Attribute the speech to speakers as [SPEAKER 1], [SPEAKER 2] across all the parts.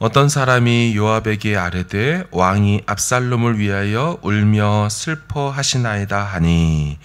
[SPEAKER 1] 어떤 사람이 요압에게 아뢰되 왕이 압살롬을 위하여 울며 슬퍼하시나이다 하니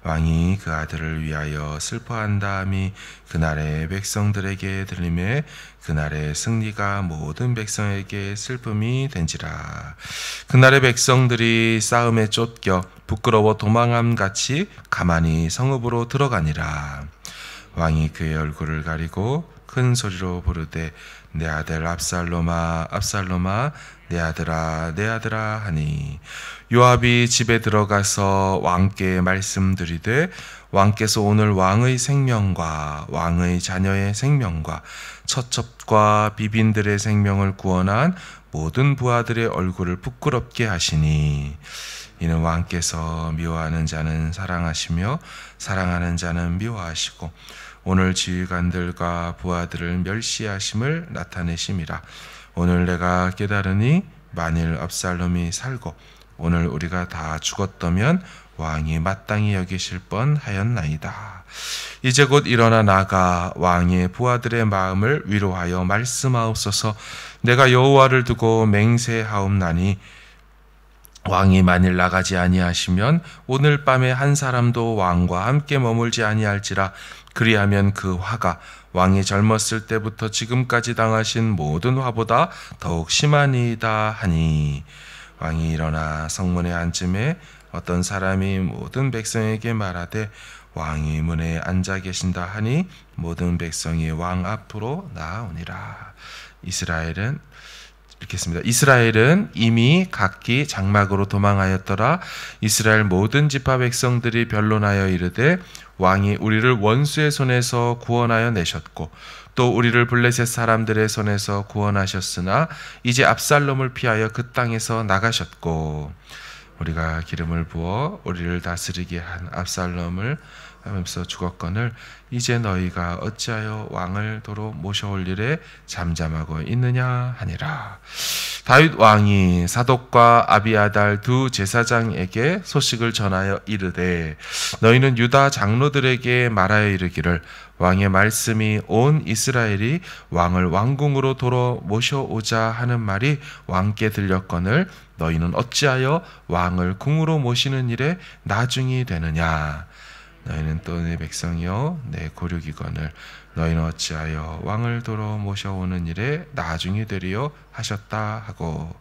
[SPEAKER 1] 왕이 그 아들을 위하여 슬퍼한다함이 그날의 백성들에게 들림에 그날의 승리가 모든 백성에게 슬픔이 된지라. 그날의 백성들이 싸움에 쫓겨 부끄러워 도망함같이 가만히 성읍으로 들어가니라. 왕이 그의 얼굴을 가리고 큰 소리로 부르되 내 아들 압살롬아 압살롬아 내 아들아 내 아들아 하니 요압이 집에 들어가서 왕께 말씀드리되 왕께서 오늘 왕의 생명과 왕의 자녀의 생명과 처첩과 비빈들의 생명을 구원한 모든 부하들의 얼굴을 부끄럽게 하시니 이는 왕께서 미워하는 자는 사랑하시며 사랑하는 자는 미워하시고 오늘 지휘관들과 부하들을 멸시하심을 나타내심이라. 오늘 내가 깨달으니 만일 압살롬이 살고 오늘 우리가 다 죽었다면 왕이 마땅히 여기실 뻔하였나이다. 이제 곧 일어나 나가 왕의 부하들의 마음을 위로하여 말씀하옵소서. 내가 여호와를 두고 맹세하옵나니 왕이 만일 나가지 아니하시면 오늘 밤에 한 사람도 왕과 함께 머물지 아니할지라. 그리하면 그 화가 왕이 젊었을 때부터 지금까지 당하신 모든 화보다 더욱 심하니이다 하니 왕이 일어나 성문에 앉음에 어떤 사람이 모든 백성에게 말하되 왕이 문에 앉아 계신다 하니 모든 백성이 왕 앞으로 나아오니라. 이스라엘은 읽겠습니다. 이스라엘은 이미 각기 장막으로 도망하였더라. 이스라엘 모든 지파 백성들이 변론하여 이르되 왕이 우리를 원수의 손에서 구원하여 내셨고 또 우리를 블레셋 사람들의 손에서 구원하셨으나 이제 압살롬을 피하여 그 땅에서 나가셨고 우리가 기름을 부어 우리를 다스리게 한 압살롬을 하면서 죽었거늘 이제 너희가 어찌하여 왕을 도로 모셔올 일에 잠잠하고 있느냐 하니라. 다윗 왕이 사독과 아비아달 두 제사장에게 소식을 전하여 이르되 너희는 유다 장로들에게 말하여 이르기를 왕의 말씀이 온 이스라엘이 왕을 왕궁으로 도로 모셔오자 하는 말이 왕께 들렸거늘 너희는 어찌하여 왕을 궁으로 모시는 일에 나중이 되느냐. 너희는 또 내 백성이여 내 고륙이거늘 너희는 어찌하여 왕을 도로 모셔오는 일에 나중이 되리요 하셨다 하고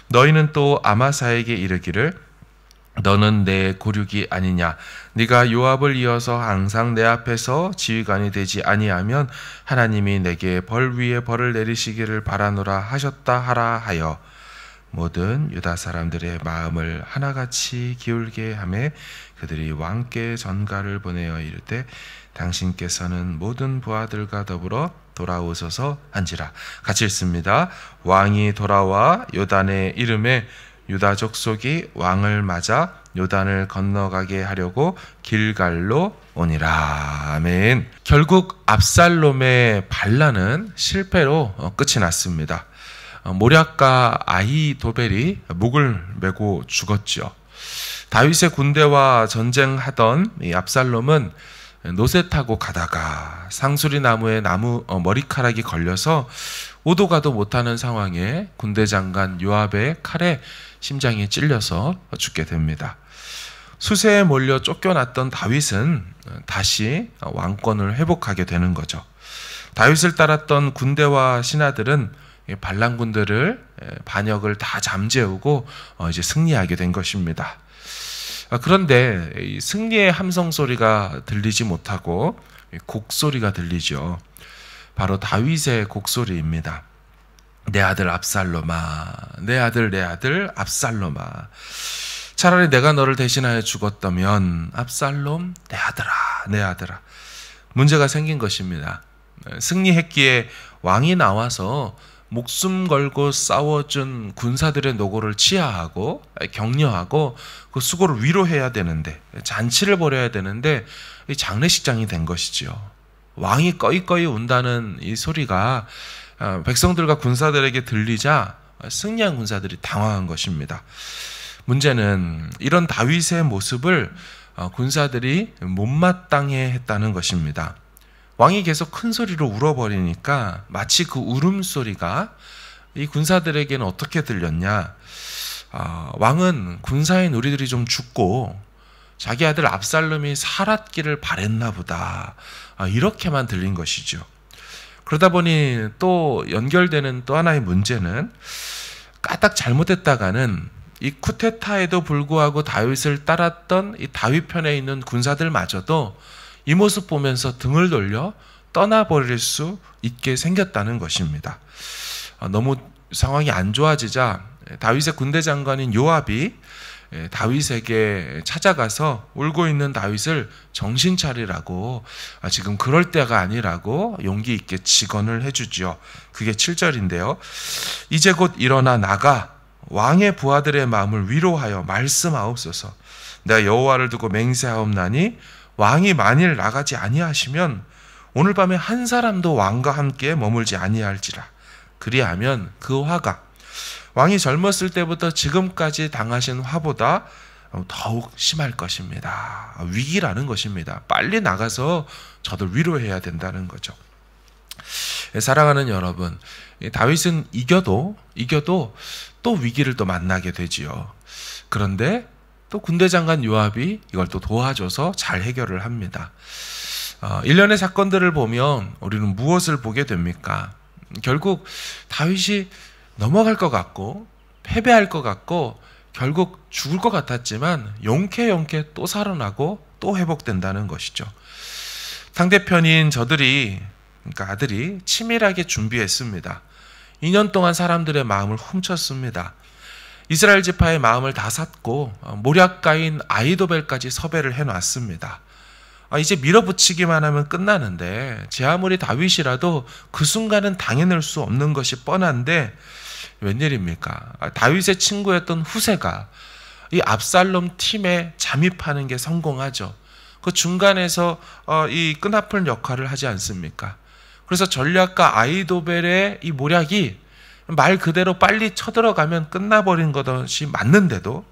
[SPEAKER 1] 너희는 또 아마사에게 이르기를 너는 내 고륙이 아니냐. 네가 요압을 이어서 항상 내 앞에서 지휘관이 되지 아니하면 하나님이 내게 벌 위에 벌을 내리시기를 바라노라 하셨다 하라 하여 모든 유다 사람들의 마음을 하나같이 기울게 하매 그들이 왕께 전가를 보내어 이르되 당신께서는 모든 부하들과 더불어 돌아오소서 한지라. 같이 읽습니다. 왕이 돌아와 요단의 이름에 유다 족속이 왕을 맞아 요단을 건너가게 하려고 길갈로 오니라. 아멘. 결국 압살롬의 반란은 실패로 끝이 났습니다. 모략가 아히도벨이 목을 메고 죽었죠. 다윗의 군대와 전쟁하던 이 압살롬은 노새 타고 가다가 상수리 나무에 머리카락이 걸려서 오도 가도 못하는 상황에 군대 장관 요압의 칼에 심장이 찔려서 죽게 됩니다. 수세에 몰려 쫓겨났던 다윗은 다시 왕권을 회복하게 되는 거죠. 다윗을 따랐던 군대와 신하들은 반란군들을 반역을 다 잠재우고 이제 승리하게 된 것입니다. 그런데 승리의 함성 소리가 들리지 못하고 곡소리가 들리죠. 바로 다윗의 곡소리입니다. 내 아들 압살롬아, 내 아들 압살롬아. 차라리 내가 너를 대신하여 죽었다면 압살롬 내 아들아, 내 아들아. 문제가 생긴 것입니다. 승리했기에 왕이 나와서 목숨 걸고 싸워준 군사들의 노고를 치하하고 격려하고 그 수고를 위로해야 되는데 잔치를 벌여야 되는데 장례식장이 된 것이지요. 왕이 꺼이꺼이 운다는 이 소리가 백성들과 군사들에게 들리자 승리한 군사들이 당황한 것입니다. 문제는 이런 다윗의 모습을 군사들이 못마땅해 했다는 것입니다. 왕이 계속 큰 소리로 울어버리니까 마치 그 울음소리가 이 군사들에게는 어떻게 들렸냐? 왕은 군사인 우리들이 좀 죽고 자기 아들 압살롬이 살았기를 바랬나 보다. 이렇게만 들린 것이죠. 그러다 보니 또 연결되는 또 하나의 문제는 까딱 잘못했다가는 이 쿠데타에도 불구하고 다윗을 따랐던 이 다윗 편에 있는 군사들마저도 이 모습 보면서 등을 돌려 떠나버릴 수 있게 생겼다는 것입니다. 너무 상황이 안 좋아지자 다윗의 군대 장관인 요압이 다윗에게 찾아가서 울고 있는 다윗을 정신 차리라고, 지금 그럴 때가 아니라고 용기 있게 직언을 해주죠. 그게 7절인데요. 이제 곧 일어나 나가 왕의 부하들의 마음을 위로하여 말씀하옵소서. 내가 여호와를 두고 맹세하옵나니 왕이 만일 나가지 아니하시면 오늘 밤에 한 사람도 왕과 함께 머물지 아니할지라. 그리하면 그 화가 왕이 젊었을 때부터 지금까지 당하신 화보다 더욱 심할 것입니다. 위기라는 것입니다. 빨리 나가서 저들 위로해야 된다는 거죠. 사랑하는 여러분, 다윗은 이겨도 또 위기를 또 만나게 되지요. 그런데 또 군대 장관 요압이 이걸 또 도와줘서 잘 해결을 합니다. 일련의 사건들을 보면 우리는 무엇을 보게 됩니까? 결국 다윗이 넘어갈 것 같고 패배할 것 같고 결국 죽을 것 같았지만 용케 또 살아나고 또 회복된다는 것이죠. 상대편인 저들이, 그러니까 아들이 치밀하게 준비했습니다. 2년 동안 사람들의 마음을 훔쳤습니다. 이스라엘 지파의 마음을 다 샀고 모략가인 아히도벨까지 섭외를 해놨습니다. 이제 밀어붙이기만 하면 끝나는데 제 아무리 다윗이라도 그 순간은 당해낼 수 없는 것이 뻔한데 웬일입니까? 다윗의 친구였던 후세가 이 압살롬 팀에 잠입하는 게 성공하죠. 그 중간에서 이 끈아풀 역할을 하지 않습니까? 그래서 전략가 아히도벨의 이 모략이 말 그대로 빨리 쳐들어가면 끝나버린 것이 맞는데도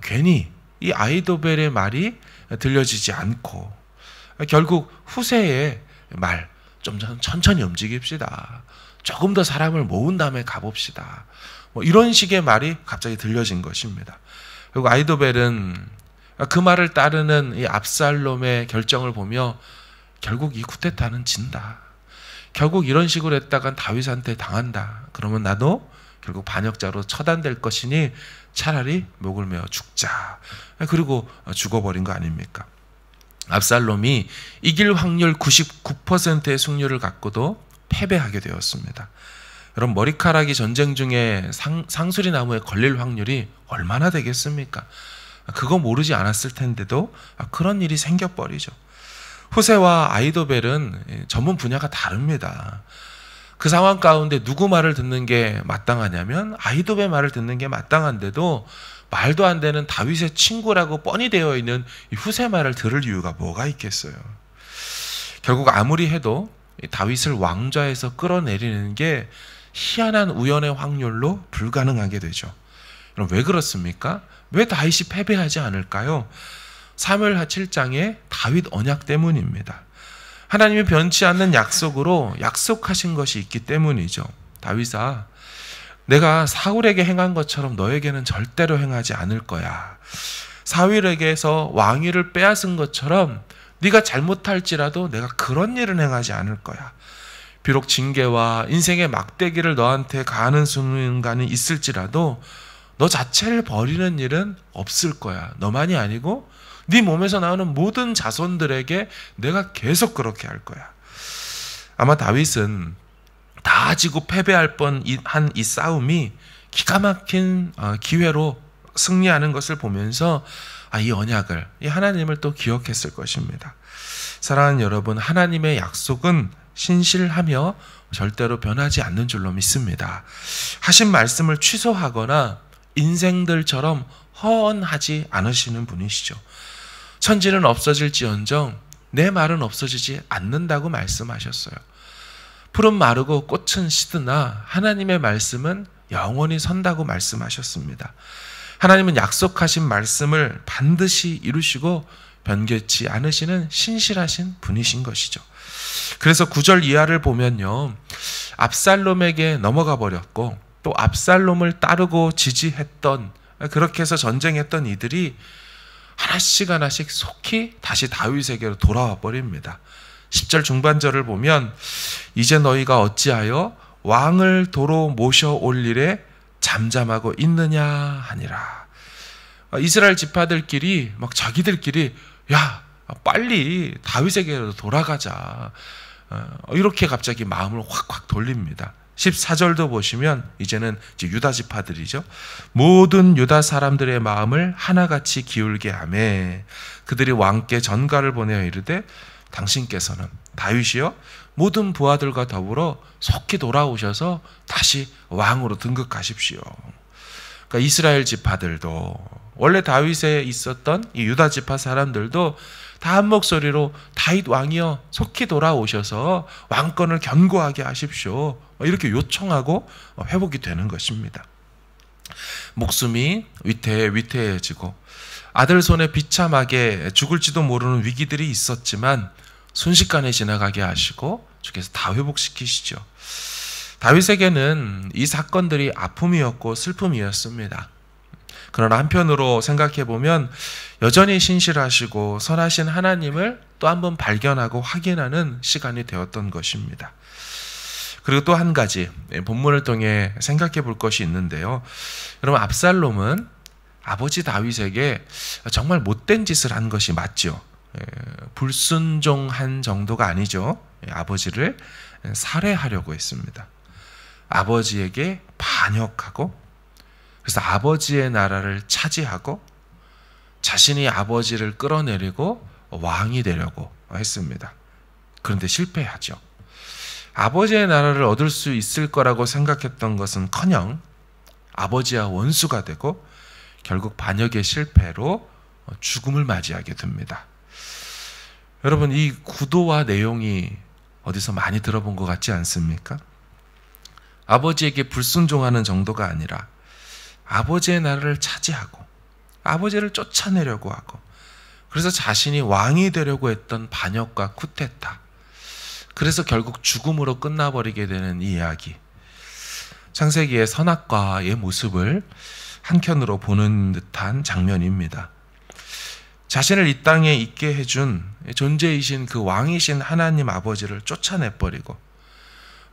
[SPEAKER 1] 괜히 이 아히도벨의 말이 들려지지 않고 결국 후세의 말, 좀 천천히 움직입시다. 조금 더 사람을 모은 다음에 가봅시다. 이런 식의 말이 갑자기 들려진 것입니다. 그리고 아히도벨은 그 말을 따르는 이 압살롬의 결정을 보며 결국 이 쿠데타는 진다. 결국 이런 식으로 했다간 다윗한테 당한다. 그러면 나도 결국 반역자로 처단될 것이니 차라리 목을 메어 죽자. 그리고 죽어버린 거 아닙니까? 압살롬이 이길 확률 99%의 승률을 갖고도 패배하게 되었습니다. 여러분, 머리카락이 전쟁 중에 상수리 나무에 걸릴 확률이 얼마나 되겠습니까? 그거 모르지 않았을 텐데도 그런 일이 생겨버리죠. 후세와 아히도벨은 전문 분야가 다릅니다. 그 상황 가운데 누구 말을 듣는 게 마땅하냐면 아히도벨 말을 듣는 게 마땅한데도 말도 안 되는 다윗의 친구라고 뻔히 되어 있는 이 후세 말을 들을 이유가 뭐가 있겠어요. 결국 아무리 해도 다윗을 왕좌에서 끌어내리는 게 희한한 우연의 확률로 불가능하게 되죠. 그럼 왜 그렇습니까? 왜 다윗이 패배하지 않을까요? 사무엘하 7장의 다윗 언약 때문입니다. 하나님이 변치 않는 약속으로 약속하신 것이 있기 때문이죠. 다윗아, 내가 사울에게 행한 것처럼 너에게는 절대로 행하지 않을 거야. 사울에게서 왕위를 빼앗은 것처럼 네가 잘못할지라도 내가 그런 일은 행하지 않을 거야. 비록 징계와 인생의 막대기를 너한테 가하는 순간이 있을지라도 너 자체를 버리는 일은 없을 거야. 너만이 아니고 네 몸에서 나오는 모든 자손들에게 내가 계속 그렇게 할 거야. 아마 다윗은 다 지고 패배할 뻔한 이 싸움이 기가 막힌 기회로 승리하는 것을 보면서 이 언약을, 이 하나님을 또 기억했을 것입니다. 사랑하는 여러분, 하나님의 약속은 신실하며 절대로 변하지 않는 줄로 믿습니다. 하신 말씀을 취소하거나 인생들처럼 허언하지 않으시는 분이시죠. 천지는 없어질지언정 내 말은 없어지지 않는다고 말씀하셨어요. 풀은 마르고 꽃은 시드나 하나님의 말씀은 영원히 선다고 말씀하셨습니다. 하나님은 약속하신 말씀을 반드시 이루시고 변개치 않으시는 신실하신 분이신 것이죠. 그래서 9절 이하를 보면요, 압살롬에게 넘어가 버렸고 또 압살롬을 따르고 지지했던, 그렇게 해서 전쟁했던 이들이 하나씩 하나씩 속히 다시 다윗에게로 돌아와 버립니다. 10절 중반절을 보면 이제 너희가 어찌하여 왕을 도로 모셔올 일에 잠잠하고 있느냐 하니라. 이스라엘 지파들끼리 막 자기들끼리 야 빨리 다윗에게로 돌아가자, 이렇게 갑자기 마음을 확확 돌립니다. 14절도 보시면 이제는 이제 유다 지파들이죠. 모든 유다 사람들의 마음을 하나같이 기울게 하매 그들이 왕께 전가를 보내어 이르되 당신께서는 다윗이여 모든 부하들과 더불어 속히 돌아오셔서 다시 왕으로 등극하십시오. 그러니까 이스라엘 지파들도, 원래 다윗에 있었던 이 유다 지파 사람들도 다 한 목소리로 다윗 왕이여 속히 돌아오셔서 왕권을 견고하게 하십시오, 이렇게 요청하고 회복이 되는 것입니다. 목숨이 위태해지고 아들 손에 비참하게 죽을지도 모르는 위기들이 있었지만 순식간에 지나가게 하시고 주께서 다 회복시키시죠. 다윗에게는 이 사건들이 아픔이었고 슬픔이었습니다. 그러나 한편으로 생각해 보면 여전히 신실하시고 선하신 하나님을 또 한 번 발견하고 확인하는 시간이 되었던 것입니다. 그리고 또 한 가지 본문을 통해 생각해 볼 것이 있는데요. 여러분, 압살롬은 아버지 다윗에게 정말 못된 짓을 한 것이 맞죠. 불순종한 정도가 아니죠. 아버지를 살해하려고 했습니다. 아버지에게 반역하고, 그래서 아버지의 나라를 차지하고 자신이 아버지를 끌어내리고 왕이 되려고 했습니다. 그런데 실패하죠. 아버지의 나라를 얻을 수 있을 거라고 생각했던 것은커녕 아버지와 원수가 되고 결국 반역의 실패로 죽음을 맞이하게 됩니다. 여러분, 이 구도와 내용이 어디서 많이 들어본 것 같지 않습니까? 아버지에게 불순종하는 정도가 아니라 아버지의 나라를 차지하고 아버지를 쫓아내려고 하고, 그래서 자신이 왕이 되려고 했던 반역과 쿠데타, 그래서 결국 죽음으로 끝나버리게 되는 이 이야기, 창세기의 선악과의 모습을 한켠으로 보는 듯한 장면입니다. 자신을 이 땅에 있게 해준 존재이신 그 왕이신 하나님 아버지를 쫓아내버리고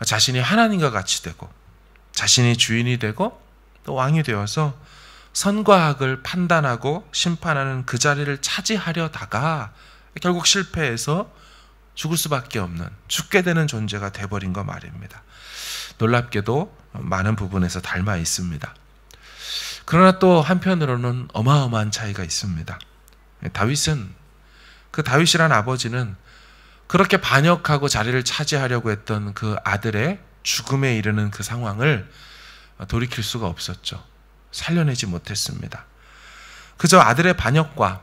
[SPEAKER 1] 자신이 하나님과 같이 되고 자신이 주인이 되고 또 왕이 되어서 선과 악을 판단하고 심판하는 그 자리를 차지하려다가 결국 실패해서 죽을 수밖에 없는, 죽게 되는 존재가 돼버린 거 말입니다. 놀랍게도 많은 부분에서 닮아 있습니다. 그러나 또 한편으로는 어마어마한 차이가 있습니다. 다윗이란 아버지는 그렇게 반역하고 자리를 차지하려고 했던 그 아들의 죽음에 이르는 그 상황을 돌이킬 수가 없었죠. 살려내지 못했습니다. 그저 아들의 반역과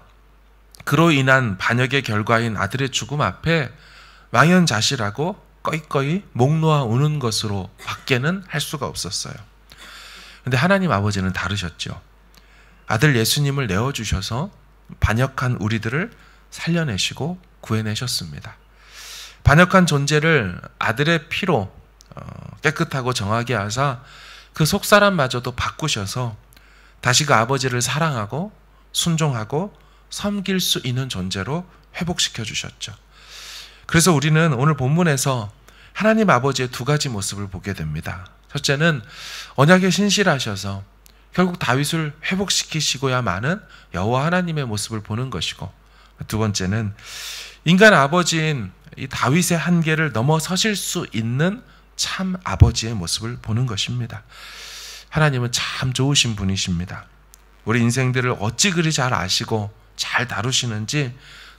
[SPEAKER 1] 그로 인한 반역의 결과인 아들의 죽음 앞에 망연자실하고 꺼이꺼이 목 놓아 우는 것으로 밖에는 할 수가 없었어요. 그런데 하나님 아버지는 다르셨죠. 아들 예수님을 내어주셔서 반역한 우리들을 살려내시고 구해내셨습니다. 반역한 존재를 아들의 피로 깨끗하고 정하게 하사 그 속사람마저도 바꾸셔서 다시 그 아버지를 사랑하고 순종하고 섬길 수 있는 존재로 회복시켜 주셨죠. 그래서 우리는 오늘 본문에서 하나님 아버지의 두 가지 모습을 보게 됩니다. 첫째는 언약에 신실하셔서 결국 다윗을 회복시키시고야만은 여호와 하나님의 모습을 보는 것이고, 두 번째는 인간 아버지인 이 다윗의 한계를 넘어서실 수 있는 참 아버지의 모습을 보는 것입니다. 하나님은 참 좋으신 분이십니다. 우리 인생들을 어찌 그리 잘 아시고 잘 다루시는지,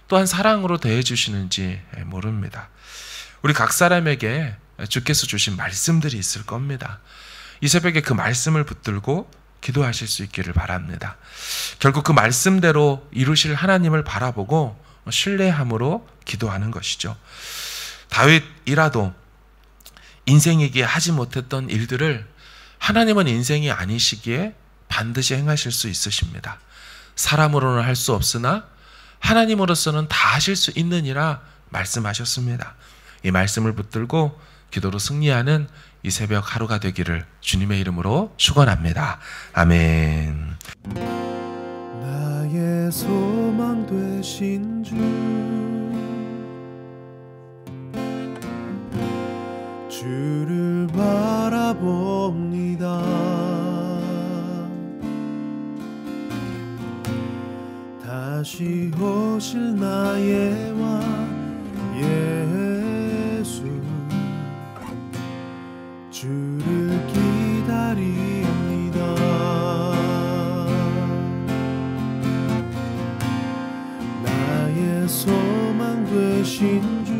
[SPEAKER 1] 또한 사랑으로 대해주시는지 모릅니다. 우리 각 사람에게 주께서 주신 말씀들이 있을 겁니다. 이 새벽에 그 말씀을 붙들고 기도하실 수 있기를 바랍니다. 결국 그 말씀대로 이루실 하나님을 바라보고 신뢰함으로 기도하는 것이죠. 다윗이라도 인생이기에 하지 못했던 일들을 하나님은 인생이 아니시기에 반드시 행하실 수 있으십니다. 사람으로는 할 수 없으나 하나님으로서는 다 하실 수 있느니라 말씀하셨습니다. 이 말씀을 붙들고 기도로 승리하는 이 새벽 하루가 되기를 주님의 이름으로 축원합니다. 아멘.
[SPEAKER 2] 나의 소망 되신 주, 주를 바라봅니다. 다시 오실 나의 왕 예수, 주를 기다립니다. 나의 소망 되신 주,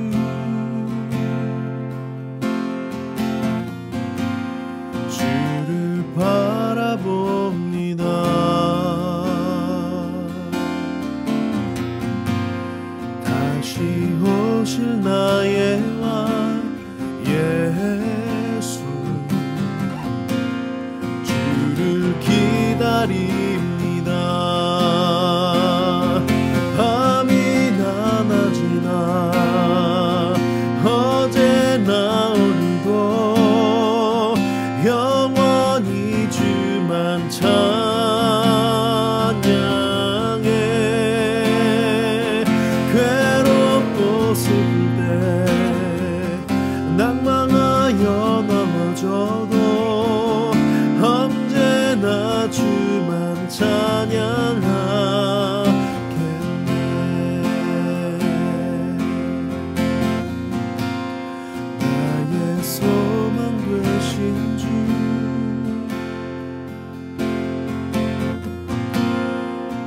[SPEAKER 2] 주를 바라봅니다. 다시 오실 나의 왕 예수, 주를 기다립니다. 밤이나 낮이나 어제나 오늘도 영원히 주만 찬양해. 괴롭고 슬플 때 낭망하여 넘어져도 언제나 주만 찬양하겠네. 나의 소망 되신 주,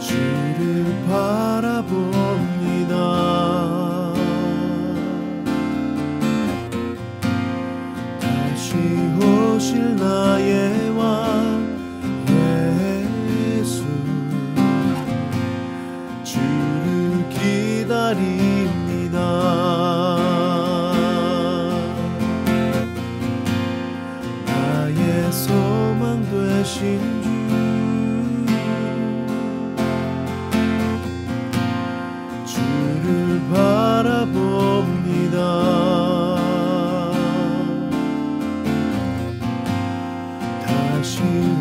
[SPEAKER 2] 주를 바라봅니다. 다시 오실 나의 왕 예수, 주를 기다립니다. 나의 소망 되신 주, 주를 바라봅니다. 다시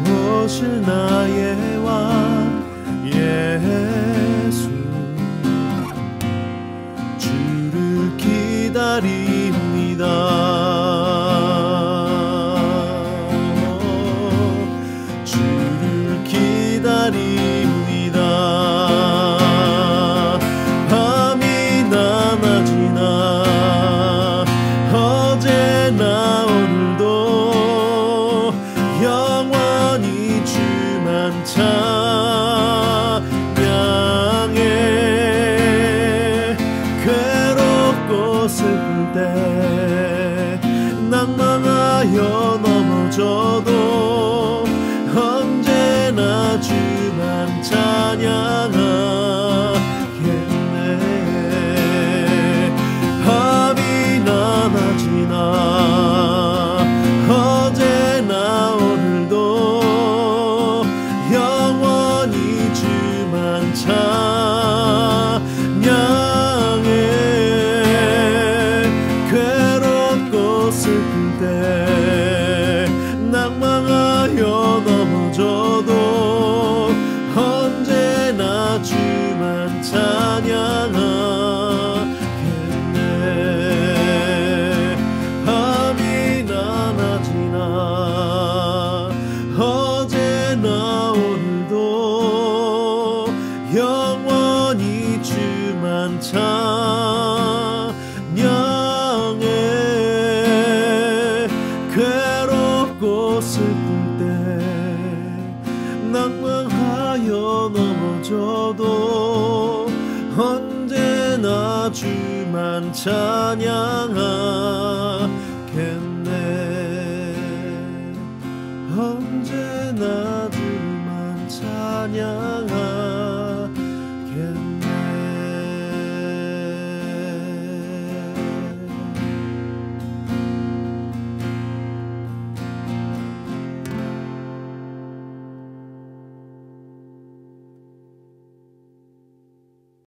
[SPEAKER 2] 오실 나의 왕 예수, 주를 기다립니다. 주를 기다립니다. 밤이나 낮이나 어제나 오늘도 영원히 주만 찬양해. 괴롭고 슬플 때 낭망하여 넘어져도 언제나 주만 찬양하겠네. 밤이나 낮이나 어제나 오늘도 영원히 주만 찬양해. 괴롭고 슬플 때 낭망하여 넘어져도 언제나 주만 찬양하겠네. 밤이나 낮이나 어제나 오늘도 영원히 주만 찬양해. 괴롭고 슬플 때 낭망하여 넘어져도 언제나 주만 찬양하겠네. 언제나 주만 찬양하겠네.